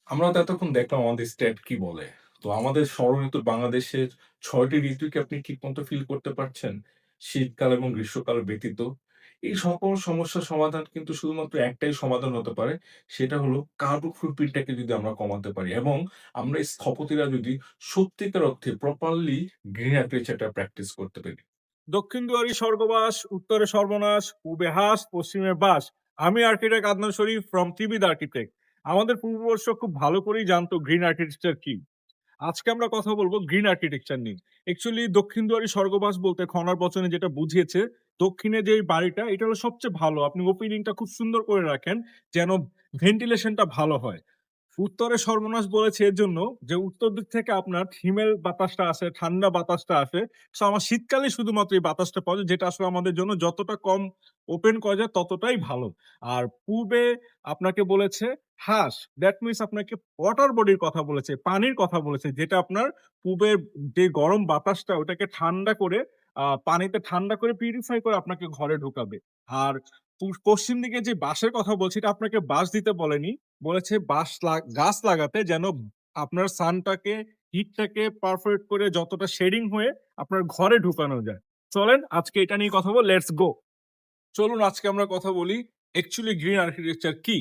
আমরা তো এতক্ষণ দেখলাম আমাদের স্টেট কি বলে। তো আমাদের ষড়ঋতু বাংলাদেশের ৬ টি ঋতু কি আপনি ঠিকমতো ফিল করতে পারছেন? শীতকাল এবং গ্রীষ্মকাল ব্যতীত। এই সকল সমস্যার সমাধান কিন্তু শুধুমাত্র একটাই সমাধান হতে পারে। সেটা হলো কার্বন ফুটপ্রিন্টটাকে যদি আমরা কমাতে পারি এবং আমরা স্থপতিরা যদি সত্যিকার অর্থে প্রপারলি গ্রিন আর্কিটেকচারটা প্র্যাকটিস করতে পারি। দক্ষিণ দুয়ারি স্বর্গবাস, উত্তরে সর্বনাশ, পূবে হাস, পশ্চিমে বাস। আমি architect Adnan Sharif from Tribid architect. আমাদের পূর্ববর্ষ খুব ভালো করেই জানতো গ্রিন আর্কিটেকচার কি। আজকে আমরা কথা বলবো গ্রিন আর্কিটেকচার নিয়ে। অ্যাকচুয়ালি দক্ষিণ দুয়ারি স্বর্গবাস বলতে খনার বচনে যেটা বুঝিয়েছে, দক্ষিণে যে বাড়িটা এটা হলো সবচেয়ে ভালো। আপনি ওপেনিংটা খুব সুন্দর করে রাখেন যেন ভেন্টিলেশনটা ভালো হয়। উত্তরে সর্বনাশ বলেছে এর জন্য যে উত্তর দিক থেকে আপনার হিমেল বাতাসটা আসে, ঠান্ডা বাতাসটা আসে। সো আমার শীতকালে শুধুমাত্র এই বাতাসটা পাওয়া যায়, যেটা আসলে আমাদের জন্য যতটা কম ওপেন করা যায় ততটাই ভালো। আর পূবে আপনাকে বলেছে হাঁস, দ্যাট মিনস আপনাকে ওয়াটার বডির কথা বলেছে, পানির কথা বলেছে, যেটা আপনার পূবের যে গরম বাতাসটা ওটাকে ঠান্ডা করে পানিতে ঠান্ডা করে পিউরিফাই করে আপনাকে ঘরে ঢুকাবে। আর পশ্চিম দিকে যে বাঁশের কথা বলছি এটা আপনাকে বাঁশ দিতে বলেনি, বলেছে গাছ লাগাতে, যেন আপনার সানটাকে হিটটাকে পারফেক্ট করে যতটা শেডিং হয়ে আপনার ঘরে ঢুকানো যায়। চলেন আজকে এটা নিয়ে কথা বল, লেটস গো। চলুন আজকে আমরা কথা বলি অ্যাকচুয়ালি গ্রিন আর্কিটেকচার কি।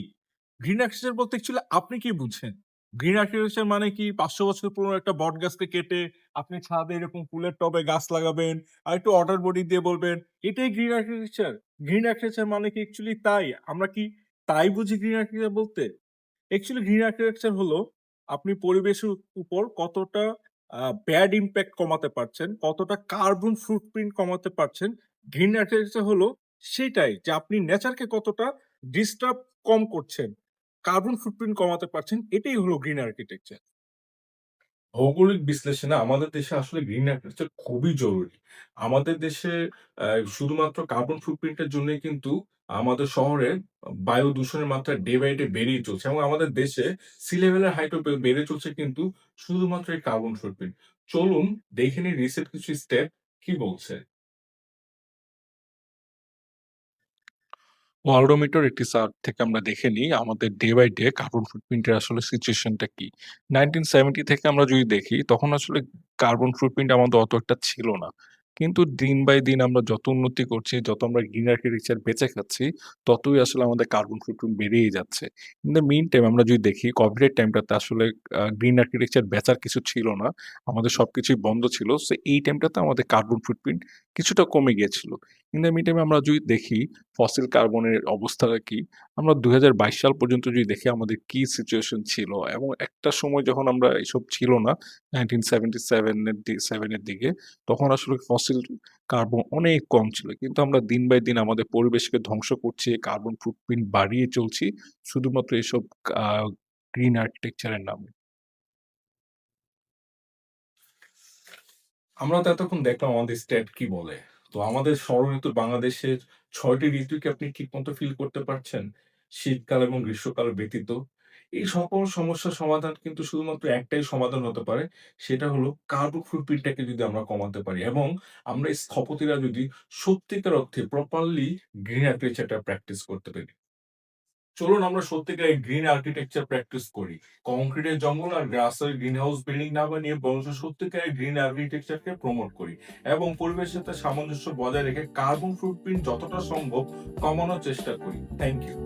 গ্রিন আর্কিটেকচার বলতে অ্যাকচুয়ালি আপনি কি বুঝছেন? গ্রিন আর্কিটেকচার মানে কি ৫০০ বছর পুরনো একটা বট গাছকে কেটে আপনি ছাদে এরকম ফুলের টবে গাছ লাগাবেন আর একটু ওয়াটার বডি দিয়ে বলবেন এটাই গ্রিন আর্কিটেকচার? গ্রিন আর্কিটেকচার মানে কি অ্যাকচুয়ালি তাই? আমরা কি তাই বুঝি গ্রিন আর্কিটেকচার বলতে? অ্যাকচুয়ালি গ্রিন আর্কিটেকচার হলো আপনি পরিবেশের উপর কতটা ব্যাড ইমপ্যাক্ট কমাতে পারছেন, কতটা কার্বন ফুটপ্রিন্ট কমাতে পারছেন। গ্রিন আর্কিটেকচার হলো সেটাই যে আপনি নেচারকে কতটা ডিস্টার্ব কম করছেন, কার্বন ফুটপ্রিন্ট কমাতে পারছেন। এটাই হলো গ্রিন আর্কিটেকচার। ভৌগোলিক বিশ্লেষণে আমাদের দেশে আসলে গ্রিন আর্কিটেকচার খুবই জরুরি। আমাদের দেশে আ শুধুমাত্র কার্বন ফুটপ্রিন্ট এর জন্যই কিন্তু আমাদের শহরে বায়ু দূষণের মাত্রা ডে বাই ডে বেড়েই চলছে এবং আমাদের দেশে সি লেভেলের হাইট ও বেড়ে চলছে কিন্তু শুধুমাত্র এই কার্বন ফুটপ্রিন্ট। চলুন দেখে নিই রিসেন্ট কিছু স্টেপ কি বলছে। ওয়ার্ল্ডোমিটার একটি সার্চ থেকে আমরা দেখে নিই আমাদের ডে বাই ডে কার্বন ফুটপ্রিন্টের আসলে সিচুয়েশনটা কি। 1970 থেকে আমরা যদি দেখি তখন আসলে কার্বন ফুটপ্রিন্ট আমাদের অত একটা ছিল না। কিন্তু দিন বাই দিন আমরা যত উন্নতি করছি, যত আমরা গ্রিন আর্কিটেকচার বেঁচে খাচ্ছি, ততই আসলে আমাদের কার্বন ফুটপ্রিন্ট বেড়েই যাচ্ছে। ইন দ্য মিন টাইম আমরা যদি দেখি কোভিড এর টাইমটাতে আসলে গ্রিন আর্কিটেকচার বেচার কিছু ছিল না। আমাদের সবকিছুই বন্ধ ছিল। সো এই টাইমটাতে আমাদের কার্বন ফুটপ্রিন্ট কিছুটা কমে গিয়েছিল। ইন দ্য মিন টাইম আমরা যদি দেখি ফসিল কার্বনের অবস্থাটা কি? আমরা ২০২২ সাল পর্যন্ত যদি দেখি আমাদের কি সিচুয়েশন ছিল এবং একটা সময় যখন আমরা এসব ছিল না 1977 এর দিকে তখন আসলে ফসিল কার্বন অনেক কম ছিল। কিন্তু আমরা দিন বাই দিন আমাদের পরিবেশকে ধ্বংস করছি, কার্বন ফুটপ্রিন্ট বাড়িয়ে চলছি শুধুমাত্র এসব আ গ্রিন আর্কিটেকচার এর নামে। আমরা তো এতক্ষণ দেখলাম আমাদের স্টেট কি বলে। তো আমাদের ষড়ঋতু বাংলাদেশের ৬ টি ঋতু কি আপনি ঠিকমতো ফিল করতে পারছেন? শীতকাল এবং গ্রীষ্মকাল ব্যতীত। এই সকল সমস্যার সমাধান কিন্তু শুধুমাত্র একটাই সমাধান হতে পারে। সেটা হলো কার্বন ফুটপ্রিন্টটাকে যদি আমরা কমাতে পারি এবং আমরা স্থপতিরা যদি সত্যিকার অর্থে প্রপারলি গ্রিন আর্কিটেকচারটা প্র্যাকটিস করতে পারি। চলুন আমরা সত্যিকারের গ্রিন আর্কিটেকচার প্র্যাকটিস করি। কংক্রিটের জঙ্গল আর গ্রাসের গ্রিনহাউস বিল্ডিং না বানিয়ে বরঞ্চ সত্যিকারের গ্রিন আর্কিটেকচারকে প্রমোট করি এবং পরিবেশের সাথে সামঞ্জস্য বজায় রেখে কার্বন ফুটপ্রিন্ট যতটা সম্ভব কমানোর চেষ্টা করি। Thank you.